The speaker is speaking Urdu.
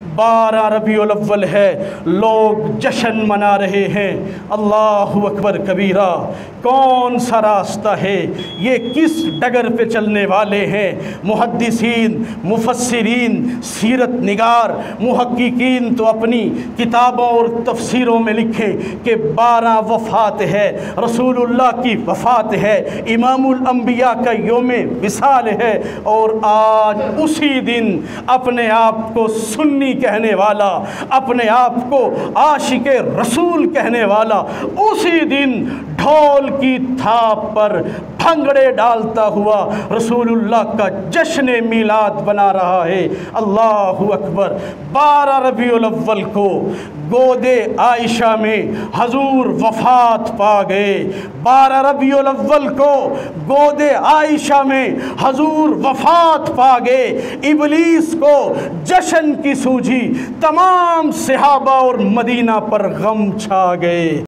12 ربیع الاول ہے، لوگ جشن منا رہے ہیں۔ اللہ اکبر کبیرہ، کون سا راستہ ہے یہ؟ کس ڈگر پہ چلنے والے ہیں؟ محدثین، مفسرین، سیرت نگار، محققین تو اپنی کتابوں اور تفسیروں میں لکھیں کہ 12 وفات ہے، رسول اللہ کی وفات ہے، امام الانبیاء کا یوم وصال ہے، اور آج اسی دن اپنے آپ کو سنی کہنے والا، اپنے آپ کو عاشق رسول کہنے والا، اسی دن ڈھول کی تھاپ پر بھنگڑے ڈالتا ہوا رسول اللہ کا جشن میلاد بنا رہا ہے۔ اللہ اکبر۔ 12 ربیع الاول کو گود عائشہ میں حضور وفات پا گئے۔ 12 ربیع الاول کو گود عائشہ میں حضور وفات پا گئے۔ ابلیس کو جشن کی سوجھی، تمام صحابہ اور مدینہ پر غم چھا گئے۔